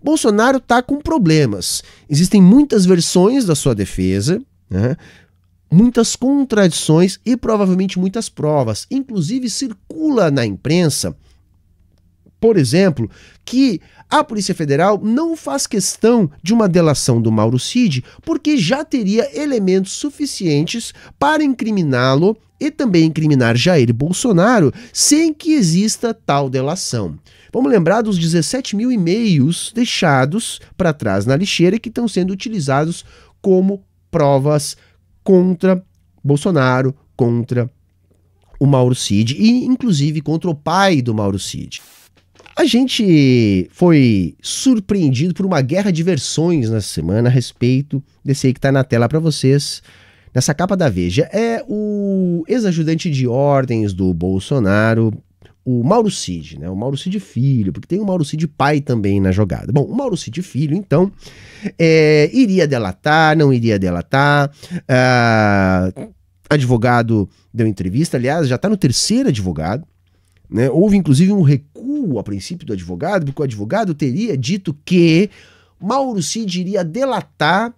Bolsonaro está com problemas. Existem muitas versões da sua defesa, né? Muitas contradições e provavelmente muitas provas. Inclusive circula na imprensa, por exemplo, que a Polícia Federal não faz questão de uma delação do Mauro Cid porque já teria elementos suficientes para incriminá-lo e também incriminar Jair Bolsonaro sem que exista tal delação. Vamos lembrar dos 17 mil e-mails deixados para trás na lixeira que estão sendo utilizados como provas contra Bolsonaro, contra o Mauro Cid e inclusive contra o pai do Mauro Cid. A gente foi surpreendido por uma guerra de versões nessa semana a respeito desse aí que está na tela para vocês, nessa capa da Veja. É o ex-ajudante de ordens do Bolsonaro, o Mauro Cid, né? O Mauro Cid filho, porque tem o Mauro Cid pai também na jogada. Bom, o Mauro Cid filho, então, iria delatar, não iria delatar. Advogado deu entrevista, aliás, já está no terceiro advogado. Né? Houve inclusive um recuo a princípio do advogado, porque o advogado teria dito que Mauro Cid iria delatar,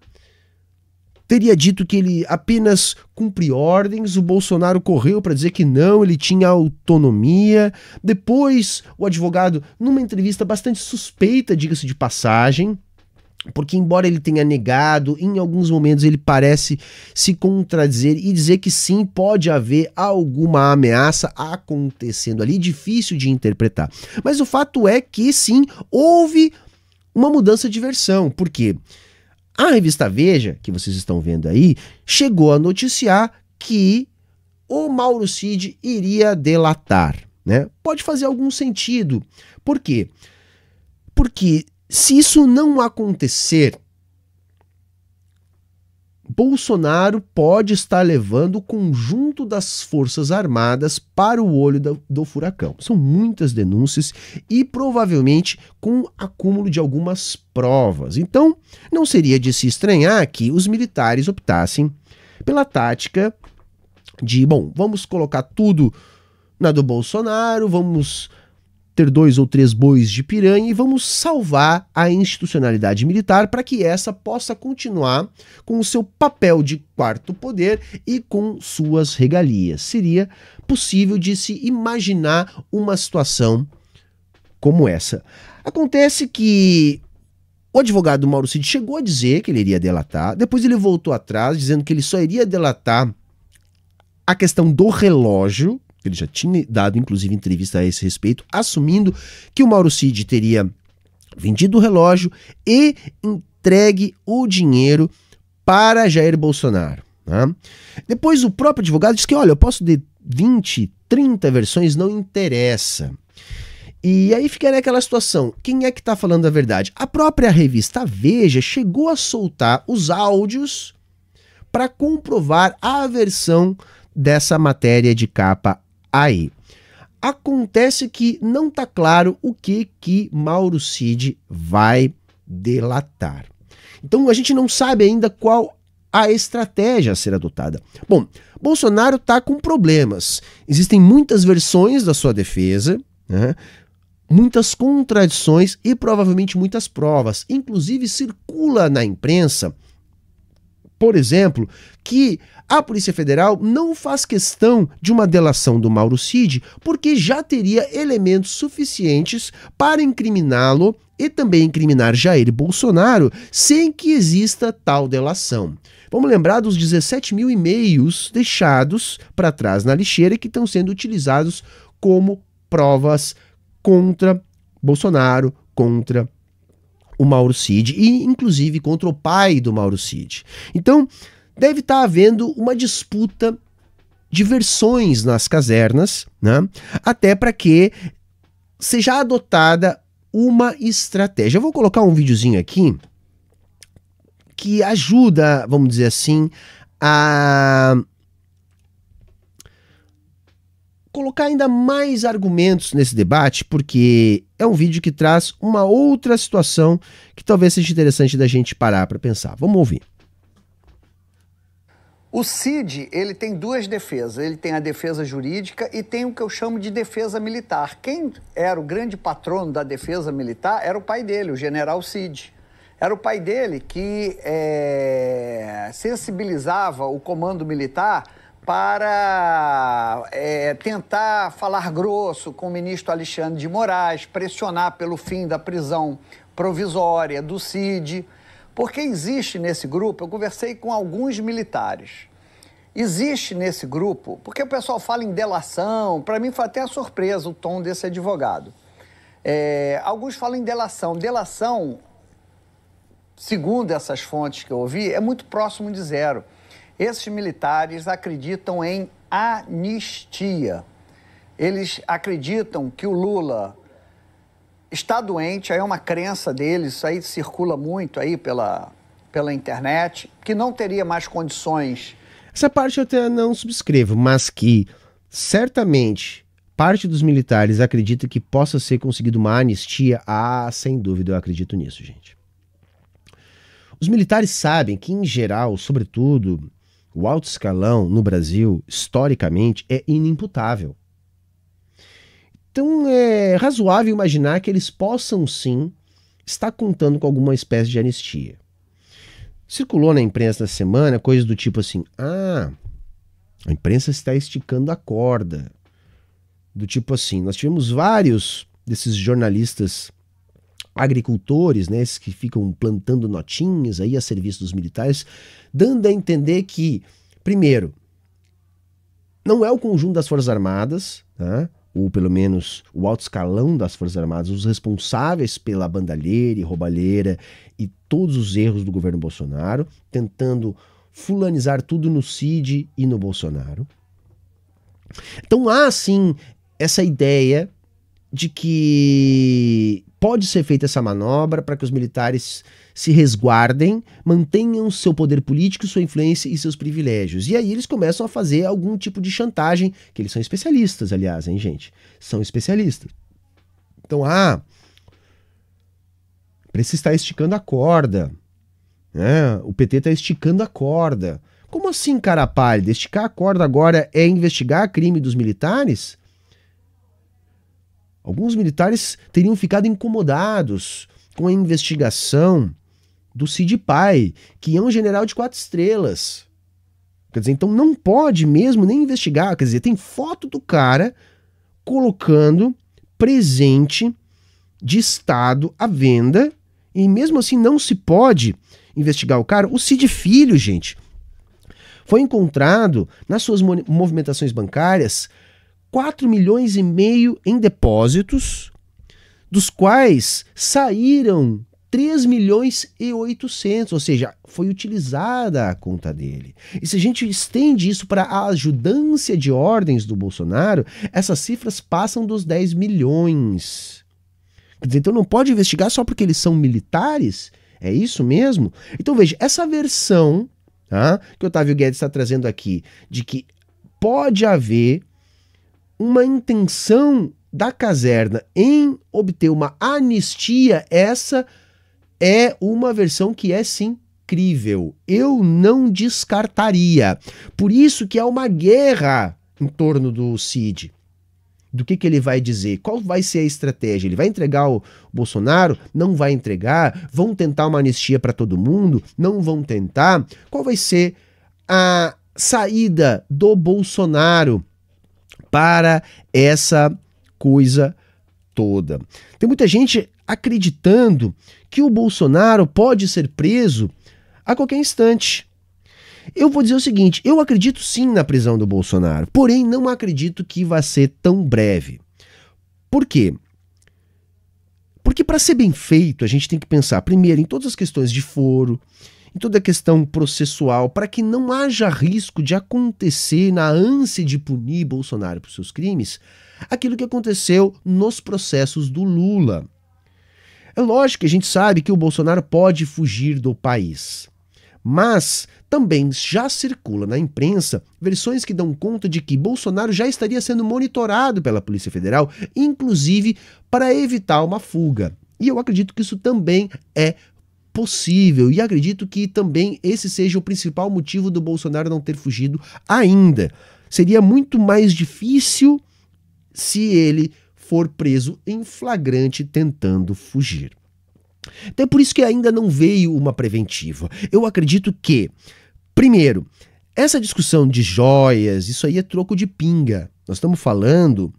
teria dito que ele apenas cumpre ordens, o Bolsonaro correu para dizer que não, ele tinha autonomia. Depois o advogado, numa entrevista bastante suspeita, diga-se de passagem, porque embora ele tenha negado, em alguns momentos ele parece se contradizer e dizer que sim, pode haver alguma ameaça acontecendo ali, difícil de interpretar. Mas o fato é que sim, houve uma mudança de versão, porque a revista Veja, que vocês estão vendo aí, chegou a noticiar que o Mauro Cid iria delatar, né? Pode fazer algum sentido. Por quê? Porque se isso não acontecer, Bolsonaro pode estar levando o conjunto das Forças Armadas para o olho do furacão. São muitas denúncias e provavelmente com acúmulo de algumas provas. Então, não seria de se estranhar que os militares optassem pela tática de, bom, vamos colocar tudo na do Bolsonaro, vamos ter 2 ou 3 bois de piranha e vamos salvar a institucionalidade militar para que essa possa continuar com o seu papel de quarto poder e com suas regalias. Seria possível de se imaginar uma situação como essa. Acontece que o advogado Mauro Cid chegou a dizer que ele iria delatar, depois ele voltou atrás dizendo que ele só iria delatar a questão do relógio. Ele já tinha dado, inclusive, entrevista a esse respeito, assumindo que o Mauro Cid teria vendido o relógio e entregue o dinheiro para Jair Bolsonaro. Né? Depois o próprio advogado disse que, olha, eu posso de 20, 30 versões, não interessa. E aí fica naquela situação, quem é que está falando a verdade? A própria revista Veja chegou a soltar os áudios para comprovar a versão dessa matéria de capa aí. Acontece que não está claro o que Mauro Cid vai delatar. Então a gente não sabe ainda qual a estratégia a ser adotada. Bom, Bolsonaro está com problemas. Existem muitas versões da sua defesa, né? Muitas contradições e provavelmente muitas provas. Inclusive circula na imprensa, por exemplo, que a Polícia Federal não faz questão de uma delação do Mauro Cid porque já teria elementos suficientes para incriminá-lo e também incriminar Jair Bolsonaro sem que exista tal delação. Vamos lembrar dos 17 mil e-mails deixados para trás na lixeira que estão sendo utilizados como provas contra Bolsonaro, contra o Mauro Cid e inclusive contra o pai do Mauro Cid. Então, deve estar havendo uma disputa de versões nas casernas, né? Até para que seja adotada uma estratégia. Eu vou colocar um videozinho aqui que ajuda, vamos dizer assim, a colocar ainda mais argumentos nesse debate, porque é um vídeo que traz uma outra situação que talvez seja interessante da gente parar para pensar. Vamos ouvir. O CID, ele tem duas defesas. Ele tem a defesa jurídica e tem o que eu chamo de defesa militar. Quem era o grande patrono da defesa militar era o pai dele, o general CID. Era o pai dele que sensibilizava o comando militar para tentar falar grosso com o ministro Alexandre de Moraes, pressionar pelo fim da prisão provisória do CID. Porque existe nesse grupo, eu conversei com alguns militares, existe nesse grupo, porque o pessoal fala em delação, para mim foi até a surpresa o tom desse advogado. Alguns falam em delação. Delação, segundo essas fontes que eu ouvi, é muito próximo de zero. Esses militares acreditam em anistia. Eles acreditam que o Lula está doente, aí é uma crença deles, isso aí circula muito aí pela internet, que não teria mais condições. Essa parte eu até não subscrevo, mas que certamente parte dos militares acredita que possa ser conseguido uma anistia. Sem dúvida eu acredito nisso, gente. Os militares sabem que, em geral, sobretudo, o alto escalão no Brasil, historicamente, é inimputável. Então é razoável imaginar que eles possam sim estar contando com alguma espécie de anistia. Circulou na imprensa essa semana coisas do tipo assim: a imprensa está esticando a corda. Do tipo assim, nós tivemos vários desses jornalistas agricultores, né, esses que ficam plantando notinhas aí a serviço dos militares, dando a entender que, primeiro, não é o conjunto das Forças Armadas, tá? Ou pelo menos o alto escalão das Forças Armadas, os responsáveis pela bandalheira e roubalheira e todos os erros do governo Bolsonaro, tentando fulanizar tudo no CID e no Bolsonaro. Então há, sim, essa ideia de que pode ser feita essa manobra para que os militares se resguardem, mantenham seu poder político, sua influência e seus privilégios. E aí eles começam a fazer algum tipo de chantagem, que eles são especialistas, aliás, hein, gente? São especialistas. Então, precisa estar esticando a corda, né? O PT está esticando a corda. Como assim, cara pálida? Esticar a corda agora é investigar crime dos militares? Alguns militares teriam ficado incomodados com a investigação do Cid Pai, que é um general de 4 estrelas. Quer dizer, então não pode mesmo nem investigar. Quer dizer, tem foto do cara colocando presente de Estado à venda e mesmo assim não se pode investigar o cara. O Cid Filho, gente, foi encontrado nas suas movimentações bancárias 4,5 milhões em depósitos, dos quais saíram 3,8 milhões, ou seja, foi utilizada a conta dele. E se a gente estende isso para a ajudância de ordens do Bolsonaro, essas cifras passam dos 10 milhões. Quer dizer, então não pode investigar só porque eles são militares? É isso mesmo? Então veja, essa versão, tá, que o Otávio Guedes está trazendo aqui, de que pode haver uma intenção da caserna em obter uma anistia, essa é uma versão que é sim crível. Eu não descartaria. Por isso que há uma guerra em torno do Cid. Do que ele vai dizer? Qual vai ser a estratégia? Ele vai entregar o Bolsonaro? Não vai entregar? Vão tentar uma anistia para todo mundo? Não vão tentar? Qual vai ser a saída do Bolsonaro para essa coisa toda? Tem muita gente acreditando que o Bolsonaro pode ser preso a qualquer instante. Eu vou dizer o seguinte, eu acredito sim na prisão do Bolsonaro, porém não acredito que vai ser tão breve. Por quê? Porque para ser bem feito, a gente tem que pensar primeiro em todas as questões de foro, em toda a questão processual, para que não haja risco de acontecer, na ânsia de punir Bolsonaro por seus crimes, aquilo que aconteceu nos processos do Lula. É lógico que a gente sabe que o Bolsonaro pode fugir do país, mas também já circula na imprensa versões que dão conta de que Bolsonaro já estaria sendo monitorado pela Polícia Federal, inclusive para evitar uma fuga. E eu acredito que isso também é possível, e acredito que também esse seja o principal motivo do Bolsonaro não ter fugido ainda. Seria muito mais difícil se ele for preso em flagrante tentando fugir. Então é por isso que ainda não veio uma preventiva. Eu acredito que, primeiro, essa discussão de joias, isso aí é troco de pinga. Nós estamos falando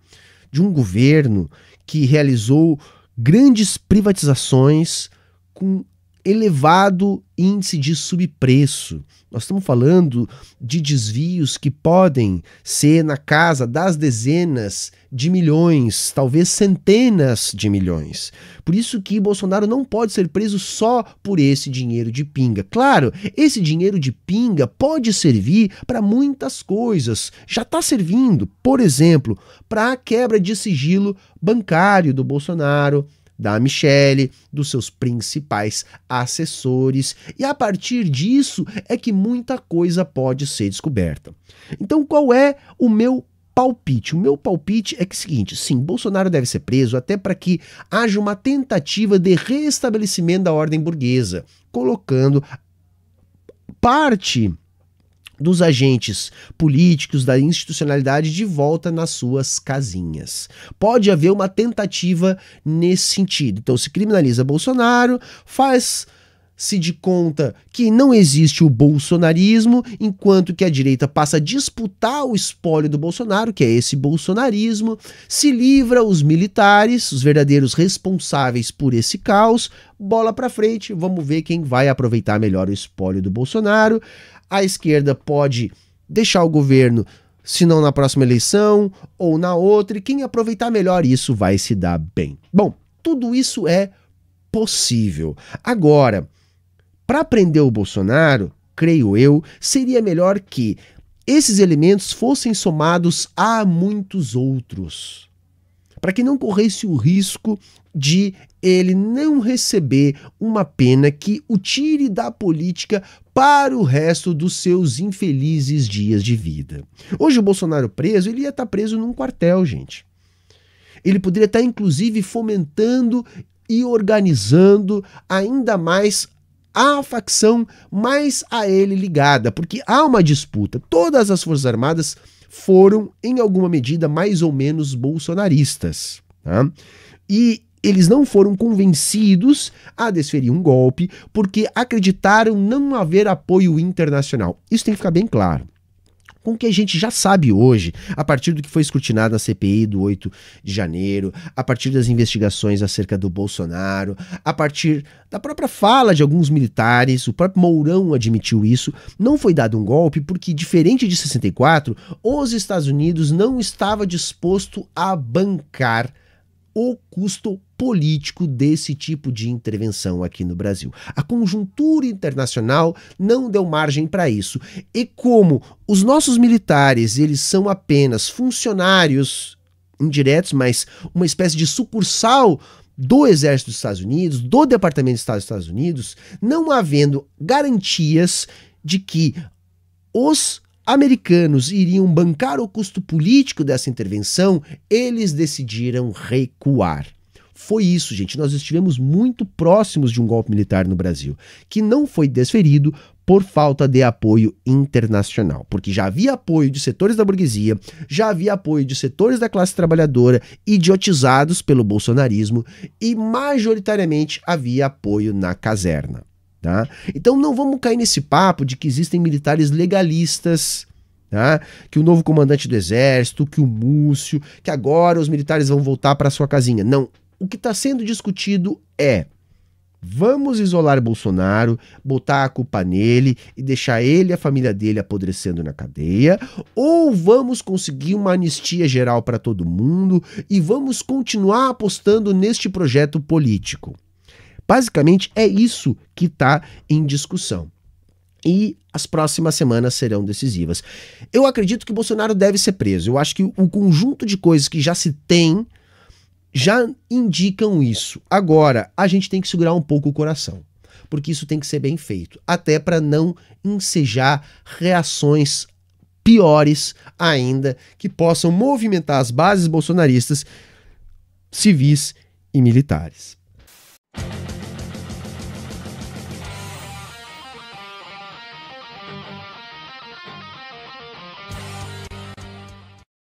de um governo que realizou grandes privatizações com elevado índice de subpreço. Nós estamos falando de desvios que podem ser na casa das dezenas de milhões, talvez centenas de milhões. Por isso que Bolsonaro não pode ser preso só por esse dinheiro de pinga. Claro, esse dinheiro de pinga pode servir para muitas coisas. Já está servindo, por exemplo, para a quebra de sigilo bancário do Bolsonaro, da Michelle, dos seus principais assessores, e a partir disso é que muita coisa pode ser descoberta. Então, qual é o meu palpite? O meu palpite é que é o seguinte: sim, Bolsonaro deve ser preso até para que haja uma tentativa de restabelecimento da ordem burguesa, colocando parte dos agentes políticos, da institucionalidade de volta nas suas casinhas. Pode haver uma tentativa nesse sentido. Então se criminaliza Bolsonaro, faz-se de conta que não existe o bolsonarismo, enquanto que a direita passa a disputar o espólio do Bolsonaro, que é esse bolsonarismo, se livra os militares, os verdadeiros responsáveis por esse caos, bola pra frente, vamos ver quem vai aproveitar melhor o espólio do Bolsonaro. A esquerda pode deixar o governo, se não na próxima eleição ou na outra, e quem aproveitar melhor isso vai se dar bem. Bom, tudo isso é possível. Agora, para prender o Bolsonaro, creio eu, seria melhor que esses elementos fossem somados a muitos outros, para que não corresse o risco de ele não receber uma pena que o tire da política para o resto dos seus infelizes dias de vida. Hoje o Bolsonaro preso, ele ia estar preso num quartel, gente. Ele poderia estar, inclusive, fomentando e organizando ainda mais a facção mais a ele ligada, porque há uma disputa. Todas as Forças Armadas foram, em alguma medida, mais ou menos bolsonaristas, tá? E eles não foram convencidos a desferir um golpe porque acreditaram não haver apoio internacional. Isso tem que ficar bem claro. Com o que a gente já sabe hoje, a partir do que foi escrutinado na CPI do 8 de janeiro, a partir das investigações acerca do Bolsonaro, a partir da própria fala de alguns militares, o próprio Mourão admitiu isso, não foi dado um golpe porque, diferente de 64, os Estados Unidos não estava disposto a bancar o custo político desse tipo de intervenção aqui no Brasil. A conjuntura internacional não deu margem para isso. E como os nossos militares, eles são apenas funcionários indiretos, mas uma espécie de sucursal do Exército dos Estados Unidos, do Departamento de Estado dos Estados Unidos, não havendo garantias de que os americanos iriam bancar o custo político dessa intervenção, eles decidiram recuar. Foi isso, gente. Nós estivemos muito próximos de um golpe militar no Brasil, que não foi desferido por falta de apoio internacional, porque já havia apoio de setores da burguesia, já havia apoio de setores da classe trabalhadora idiotizados pelo bolsonarismo e majoritariamente havia apoio na caserna. Tá? Então não vamos cair nesse papo de que existem militares legalistas, tá? Que o novo comandante do exército, que o Múcio, que agora os militares vão voltar para sua casinha. Não, o que está sendo discutido é: vamos isolar Bolsonaro, botar a culpa nele e deixar ele e a família dele apodrecendo na cadeia, ou vamos conseguir uma anistia geral para todo mundo e vamos continuar apostando neste projeto político? Basicamente é isso que está em discussão. E as próximas semanas serão decisivas. Eu acredito que Bolsonaro deve ser preso. Eu acho que o conjunto de coisas que já se tem já indicam isso. Agora, a gente tem que segurar um pouco o coração, porque isso tem que ser bem feito, até para não ensejar reações piores ainda, que possam movimentar as bases bolsonaristas, civis e militares.